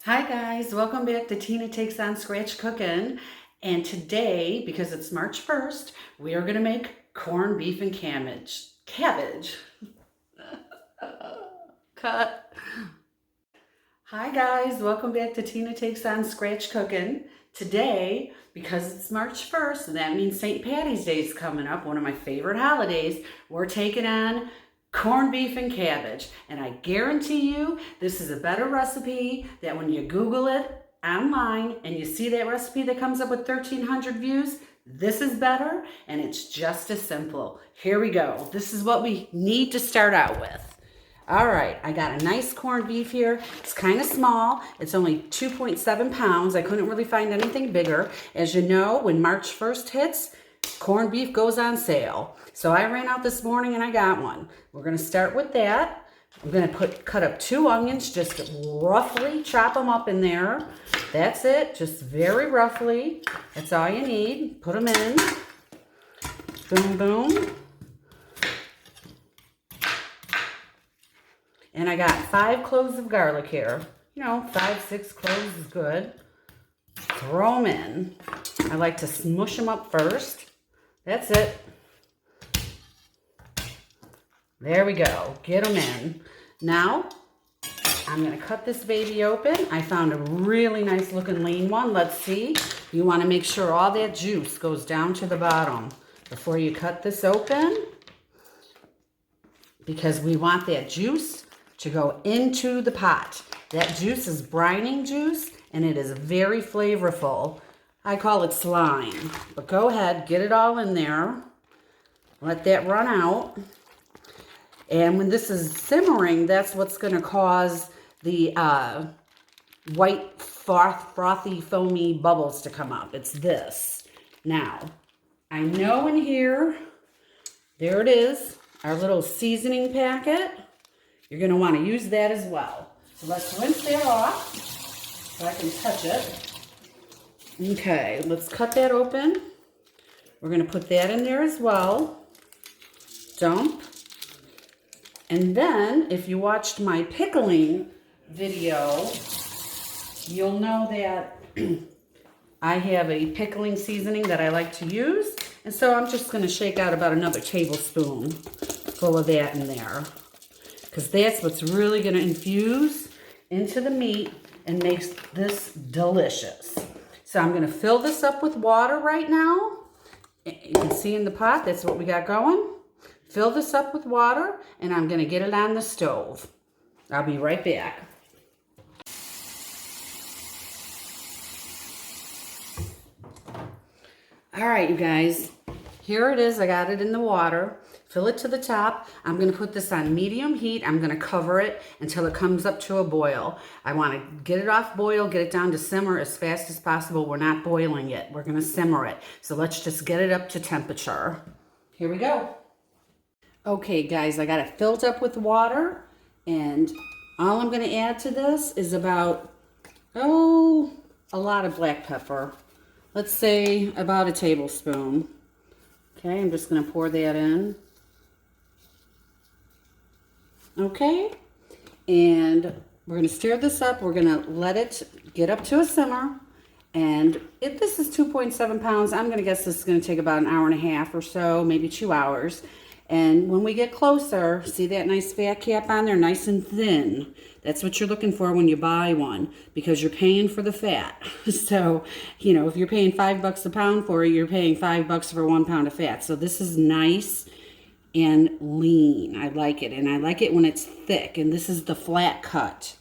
Hi guys, welcome back to Tina Takes on Scratch Cooking. And today, because it's March 1st, we are going to make corned beef and cabbage. Cut. Hi guys, welcome back to Tina Takes on Scratch Cooking. Today, because it's March 1st, and that means St. Patty's Day is coming up, one of my favorite holidays, we're taking on corned beef and cabbage. And I guarantee you this is a better recipe that when you Google it online and you see that recipe that comes up with 1,300 views, this is better and it's just as simple. Here we go. This is what we need to start out with. All right, I got a nice corned beef here. It's kind of small. It's only 2.7 pounds. I couldn't really find anything bigger. As you know, when March 1st hits, corned beef goes on sale. So I ran out this morning and I got one. We're going to start with that. I'm going to cut up 2 onions, just roughly chop them up in there. That's it, just very roughly. That's all you need. Put them in. Boom, boom. And I got 5 cloves of garlic here. You know, 5, 6 cloves is good. Throw them in. I like to smush them up first. That's it. There we go. Get them in. Now, I'm going to cut this baby open. I found a really nice looking lean one. Let's see. You want to make sure all that juice goes down to the bottom before you cut this open, because we want that juice to go into the pot. That juice is brining juice and it is very flavorful. I call it slime, but go ahead, get it all in there. Let that run out. And when this is simmering, that's what's going to cause the white, frothy, foamy bubbles to come up. It's this. Now, I know in here, there it is, our little seasoning packet. You're going to want to use that as well. So let's rinse that off so I can touch it. Okay, let's cut that open. We're going to put that in there as well. Dump. And then, if you watched my pickling video, you'll know that I have a pickling seasoning that I like to use. And so I'm just going to shake out about another tablespoon full of that in there, because that's what's really going to infuse into the meat and makes this delicious. So I'm going to fill this up with water right now. You can see in the pot, that's what we got going. Fill this up with water, and I'm going to get it on the stove. I'll be right back. All right, you guys. Here it is. I got it in the water. Fill it to the top. I'm going to put this on medium heat. I'm going to cover it until it comes up to a boil. I want to get it off boil, get it down to simmer as fast as possible. We're not boiling it. We're going to simmer it. So let's just get it up to temperature. Here we go. Okay, guys, I got it filled up with water, and all I'm going to add to this is about, a lot of black pepper. Let's say about a tablespoon. Okay, I'm just going to pour that in. Okay, and we're going to stir this up. We're going to let it get up to a simmer. And if this is 2.7 pounds, I'm going to guess this is going to take about an hour and a half or so, maybe 2 hours. And when we get closer, see that nice fat cap on there, nice and thin. That's what you're looking for when you buy one, because you're paying for the fat. So, you know, if you're paying $5 a pound for it, you're paying $5 for 1 pound of fat. So this is nice and lean. I like it. And I like it when it's thick. And this is the flat cut.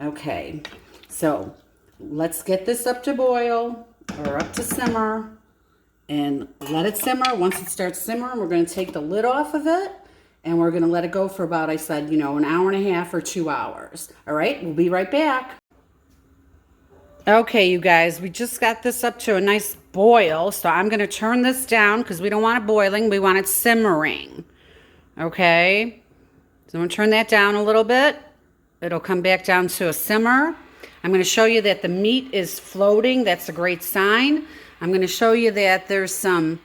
Okay. So let's get this up to boil or up to simmer. And let it simmer. Once it starts simmering, we're going to take the lid off of it, and we're going to let it go for about, I said, an hour and a half or 2 hours. All right, we'll be right back. Okay, you guys, we just got this up to a nice boil, so I'm going to turn this down because we don't want it boiling. We want it simmering. Okay, so I'm going to turn that down a little bit. It'll come back down to a simmer. I'm going to show you that the meat is floating. That's a great sign. I'm going to show you that there's some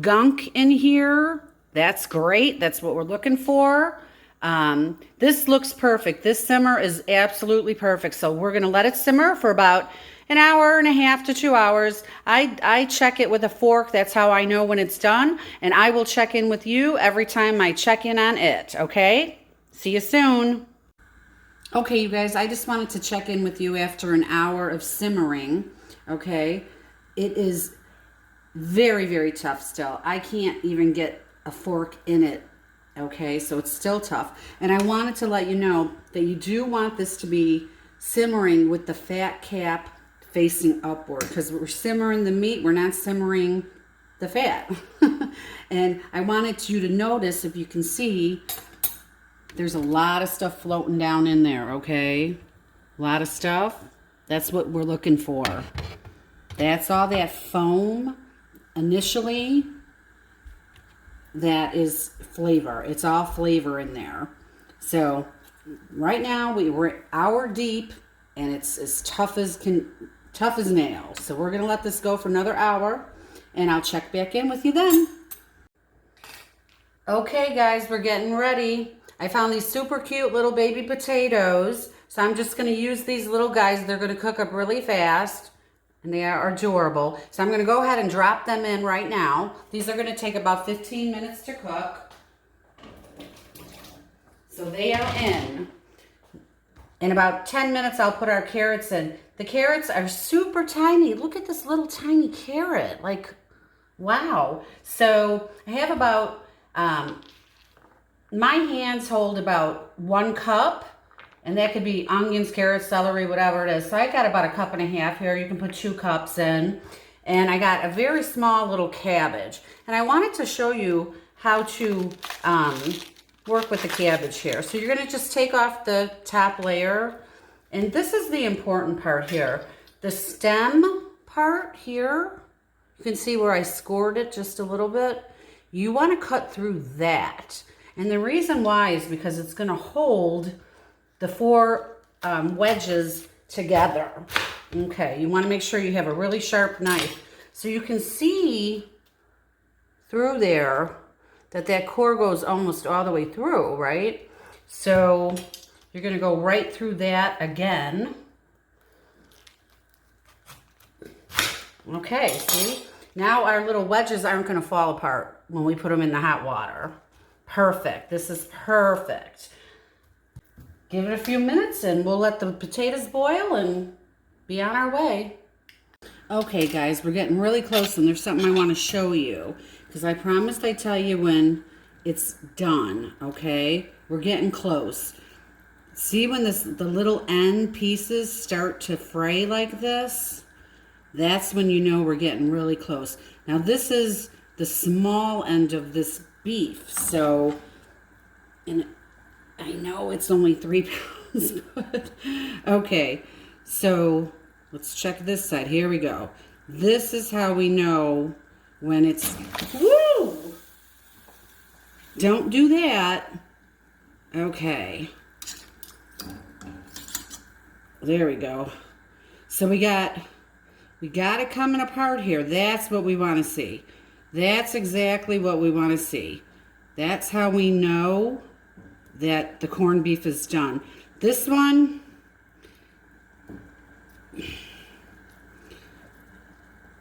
gunk in here. That's great. That's what we're looking for. This looks perfect. This simmer is absolutely perfect. So we're going to let it simmer for about an hour and a half to 2 hours. I check it with a fork. That's how I know when it's done. And I will check in with you every time I check in on it. Okay? See you soon. Okay, you guys, I just wanted to check in with you after an hour of simmering. Okay? It is very, very tough still. I can't even get a fork in it. Okay, so it's still tough. And I wanted to let you know that you do want this to be simmering with the fat cap facing upward, because we're simmering the meat, we're not simmering the fat. And I wanted you to notice, if you can see, there's a lot of stuff floating down in there, okay? A lot of stuff. That's what we're looking for. That's all that foam initially. That is flavor. It's all flavor in there. So right now we're an hour deep, and it's as tough as nails. So we're gonna let this go for another hour, and I'll check back in with you then. Okay, guys, we're getting ready. I found these super cute little baby potatoes. So I'm just gonna use these little guys. They're gonna cook up really fast. And they are adorable. So I'm going to go ahead and drop them in right now. These are going to take about 15 minutes to cook. So they are in. In about 10 minutes, I'll put our carrots in. The carrots are super tiny. Look at this little tiny carrot. Like, wow. So I have about, my hands hold about 1 cup. And that could be onions, carrots, celery, whatever it is. So I got about 1.5 cups here. You can put 2 cups in. And I got a very small little cabbage. And I wanted to show you how to work with the cabbage here. So you're going to just take off the top layer. And this is the important part here. The stem part here, you can see where I scored it just a little bit. You want to cut through that. And the reason why is because it's going to hold the 4 wedges together. Okay, you want to make sure you have a really sharp knife. So you can see through there that core goes almost all the way through, right? So you're going to go right through that again. Okay, see? Now our little wedges aren't going to fall apart when we put them in the hot water. Perfect. This is perfect. Give it a few minutes and we'll let the potatoes boil and be on our way. Okay, guys, we're getting really close, and there's something I want to show you, because I promised I'd tell you when it's done, okay? We're getting close. See when the little end pieces start to fray like this? That's when you know we're getting really close. Now this is the small end of this beef, so, and I know it's only 3 pounds, but okay. So let's check this side. Here we go. This is how we know when it's, woo! Don't do that. Okay. There we go. So we got it coming apart here. That's what we want to see. That's exactly what we want to see. That's how we know that the corned beef is done. This one,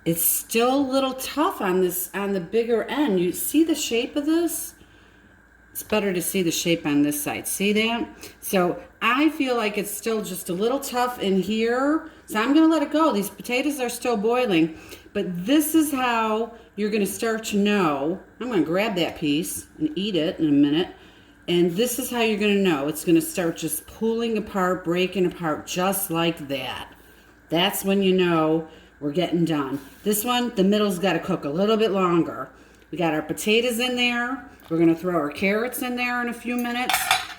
it's still a little tough on the bigger end. You see the shape of this? It's better to see the shape on this side. See that? So I feel like it's still just a little tough in here. So I'm going to let it go. These potatoes are still boiling. But this is how you're going to start to know. I'm going to grab that piece and eat it in a minute. And this is how you're going to know. It's going to start just pulling apart, breaking apart, just like that. That's when you know we're getting done. This one, the middle's got to cook a little bit longer. We got our potatoes in there. We're going to throw our carrots in there in a few minutes.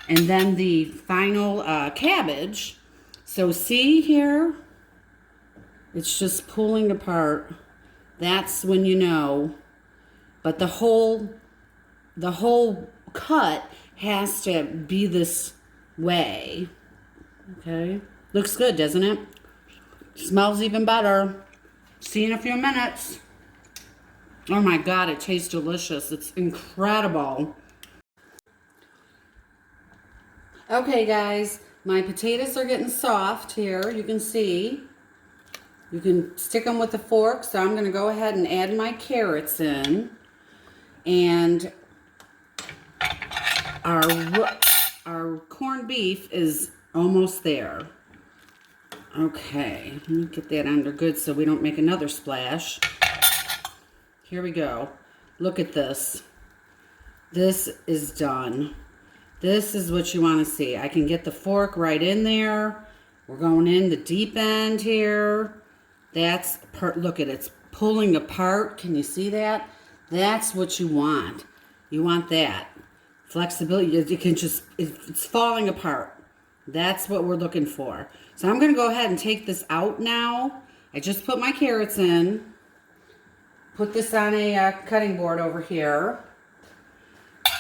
And then the final cabbage. So see here? It's just pulling apart. That's when you know. But the whole cut has to be this way. Okay? Looks good, doesn't it? Smells even better. See you in a few minutes. Oh my God, it tastes delicious. It's incredible. Okay, guys, my potatoes are getting soft here. You can see. You can stick them with a fork, so I'm going to go ahead and add my carrots in. And our corned beef is almost there. Okay, let me get that under good so we don't make another splash. Here we go. Look at this. This is done. This is what you want to see. I can get the fork right in there. We're going in the deep end here. Look at it. It's pulling apart. Can you see that? That's what you want. You want that. Flexibility. You can just, it's falling apart. That's what we're looking for. So I'm going to go ahead and take this out now. I just put my carrots in. Put this on a cutting board over here.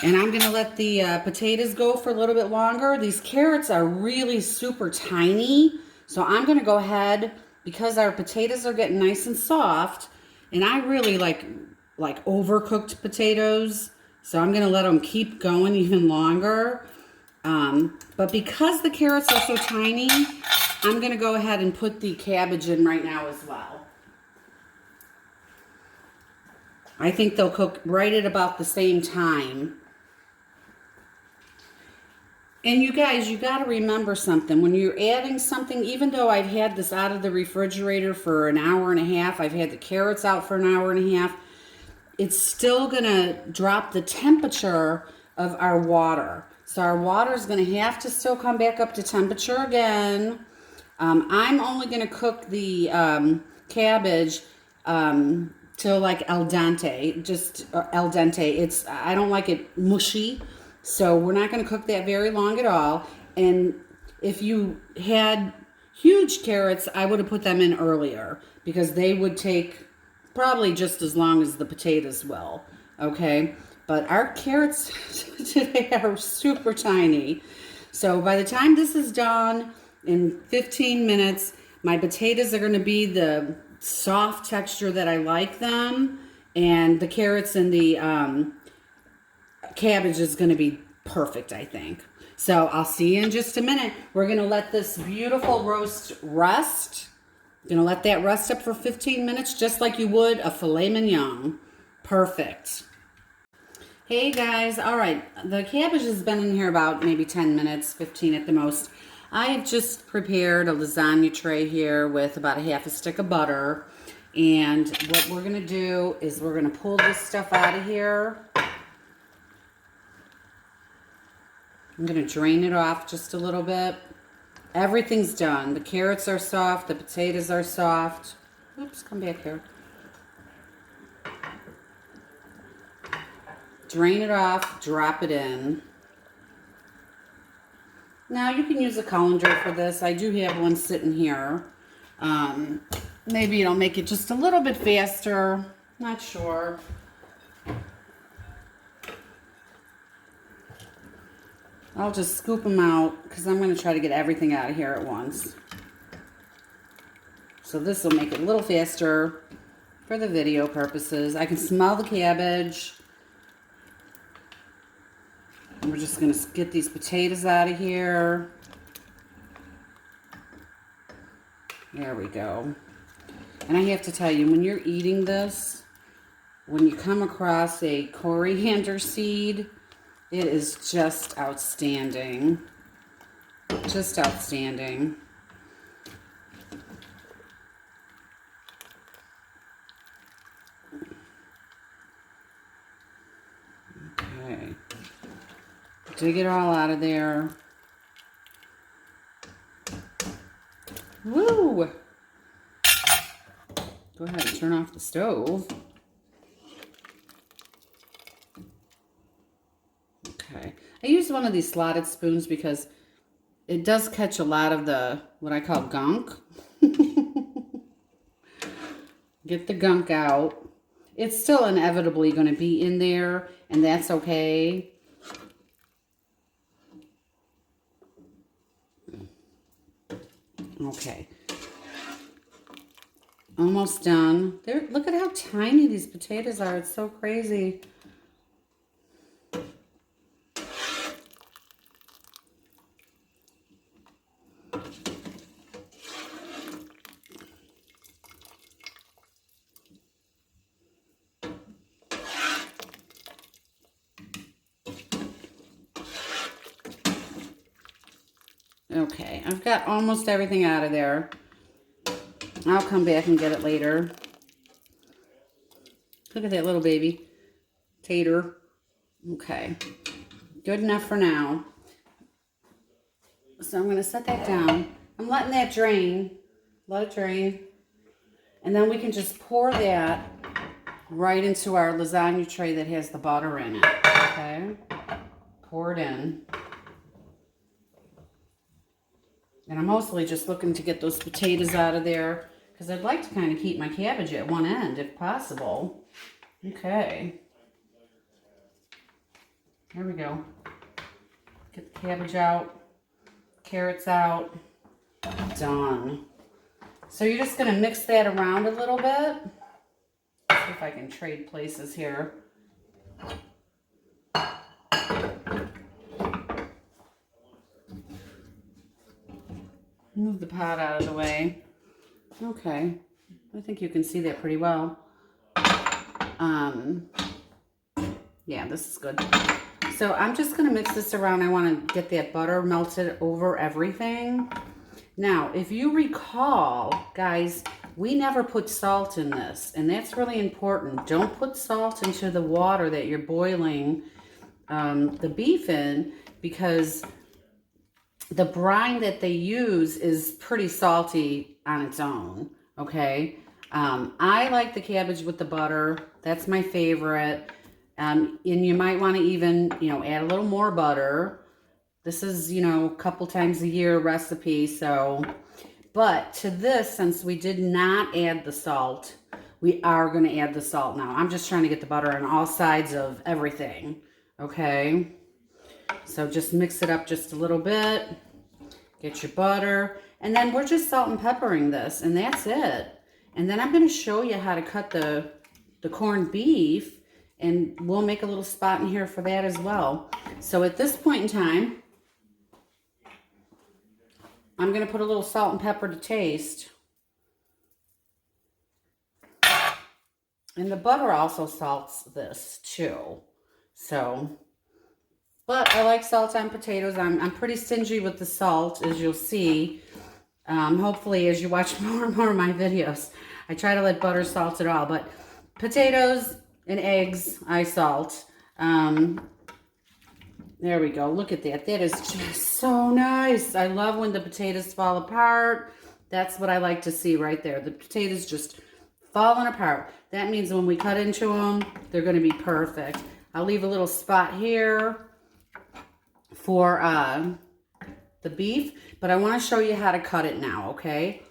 And I'm going to let the potatoes go for a little bit longer. These carrots are really super tiny. So I'm going to go ahead, because our potatoes are getting nice and soft. And I really like overcooked potatoes. So I'm going to let them keep going even longer. But because the carrots are so tiny, I'm going to go ahead and put the cabbage in right now as well. I think they'll cook right at about the same time. And you guys, you got to remember something. When you're adding something, even though I've had this out of the refrigerator for an hour and a half, I've had the carrots out for an hour and a half, it's still going to drop the temperature of our water. So our water is going to have to still come back up to temperature again. I'm only going to cook the cabbage till like al dente, just al dente. I don't like it mushy, so we're not going to cook that very long at all. And if you had huge carrots, I would have put them in earlier because they would take probably just as long as the potatoes will. Okay. But our carrots today are super tiny. So by the time this is done, in 15 minutes, my potatoes are going to be the soft texture that I like them. And the carrots and the cabbage is going to be perfect, I think. So I'll see you in just a minute. We're going to let this beautiful roast rest. Going to let that rest up for 15 minutes, just like you would a filet mignon. Perfect. Hey guys, all right, the cabbage has been in here about maybe 10 minutes, 15 at the most. I have just prepared a lasagna tray here with about a half a stick of butter. And what we're going to do is we're going to pull this stuff out of here. I'm going to drain it off just a little bit. Everything's done. The carrots are soft, the potatoes are soft. Oops, come back here. Drain it off, drop it in. Now you can use a colander for this. I do have one sitting here. Maybe it'll make it just a little bit faster. Not sure. I'll just scoop them out because I'm going to try to get everything out of here at once. So this will make it a little faster for the video purposes. I can smell the cabbage. And we're just going to get these potatoes out of here. There we go. And I have to tell you, when you're eating this, when you come across a coriander seed, it is just outstanding. Just outstanding. Okay. Dig it all out of there. Woo! Go ahead and turn off the stove. Okay. I use one of these slotted spoons because it does catch a lot of the, what I call gunk. Get the gunk out. It's still inevitably going to be in there, and that's okay. Okay. Almost done. There, look at how tiny these potatoes are. It's so crazy. Okay, I've got almost everything out of there. I'll come back and get it later. Look at that little baby tater. Okay, good enough for now. So I'm going to set that down. I'm letting that drain. Let it drain. And then we can just pour that right into our lasagna tray that has the butter in it. Okay, pour it in. And I'm mostly just looking to get those potatoes out of there because I'd like to kind of keep my cabbage at one end if possible. Okay. There we go. Get the cabbage out, carrots out. Done. So you're just going to mix that around a little bit. Let's see if I can trade places here. Move the pot out of the way. Okay. I think you can see that pretty well. Yeah, this is good. So I'm just going to mix this around. I want to get that butter melted over everything. Now, if you recall, guys, we never put salt in this, and that's really important. Don't put salt into the water that you're boiling the beef in, because the brine that they use is pretty salty on its own, okay? I like the cabbage with the butter. That's my favorite. And you might want to even, add a little more butter. This is, a couple times a year recipe, so. But to this, since we did not add the salt, we are going to add the salt now. I'm just trying to get the butter on all sides of everything, okay? So just mix it up just a little bit. Get your butter. And then we're just salt and peppering this, and that's it. And then I'm going to show you how to cut the corned beef, and we'll make a little spot in here for that as well. So at this point in time, I'm going to put a little salt and pepper to taste. And the butter also salts this too. So, but I like salt on potatoes. I'm pretty stingy with the salt, as you'll see. Hopefully, as you watch more and more of my videos, I try to let butter salt it all. But potatoes and eggs, I salt. There we go. Look at that. That is just so nice. I love when the potatoes fall apart. That's what I like to see right there. The potatoes just falling apart. That means when we cut into them, they're going to be perfect. I'll leave a little spot here for the beef, but I want to show you how to cut it now, okay?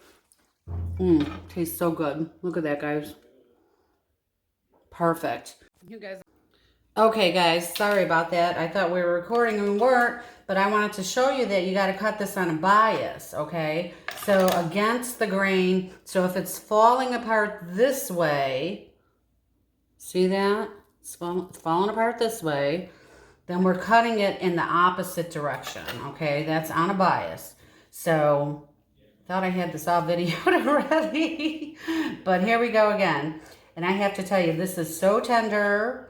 Tastes so good. Look at that, guys. Perfect. You guys. Okay, guys, sorry about that. I thought we were recording and we weren't, but I wanted to show you that you got to cut this on a bias, okay? So against the grain. So if it's falling apart this way, see that? It's falling apart this way. Then we're cutting it in the opposite direction, okay? That's on a bias. So thought I had this all videoed already, but here we go again. And I have to tell you, this is so tender.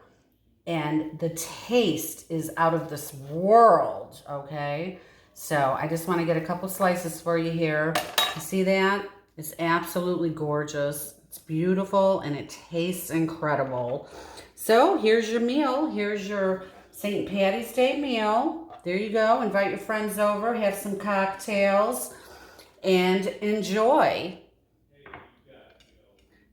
And the taste is out of this world, okay? So I just want to get a couple slices for you here. You see that? It's absolutely gorgeous. It's beautiful and it tastes incredible. So here's your meal. Here's your St. Patty's Day meal. There you go. Invite your friends over. Have some cocktails and enjoy.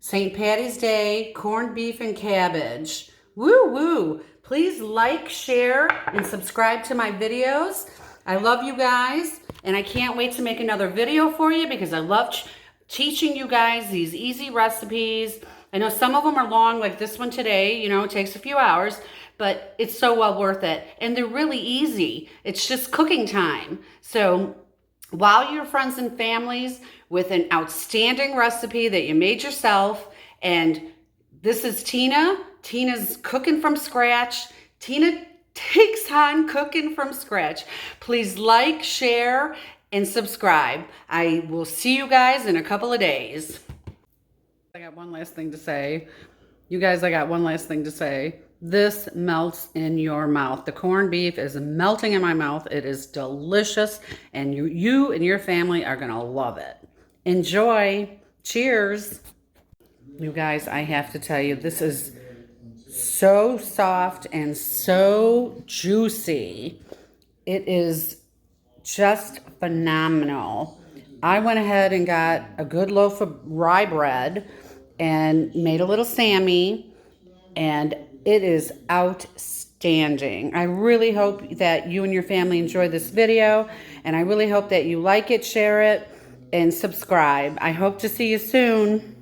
St. Patty's Day, corned beef and cabbage. Woo woo. Please like, share, and subscribe to my videos. I love you guys, and I can't wait to make another video for you because I love teaching you guys these easy recipes. I know some of them are long, like this one today, it takes a few hours, but it's so well worth it. And they're really easy. It's just cooking time. So while your friends and families with an outstanding recipe that you made yourself, and this is Tyna. Tina's cooking from scratch. Tyna takes on cooking from scratch. Please like, share, and subscribe. I will see you guys in a couple of days. I got one last thing to say. You guys, I got one last thing to say. This melts in your mouth. The corned beef is melting in my mouth. It is delicious, and you and your family are going to love it. Enjoy. Cheers. You guys, I have to tell you, this is so soft and so juicy. It is just phenomenal. I went ahead and got a good loaf of rye bread and made a little Sammy, and it is outstanding. I really hope that you and your family enjoy this video, and I really hope that you like it, share it, and subscribe. I hope to see you soon.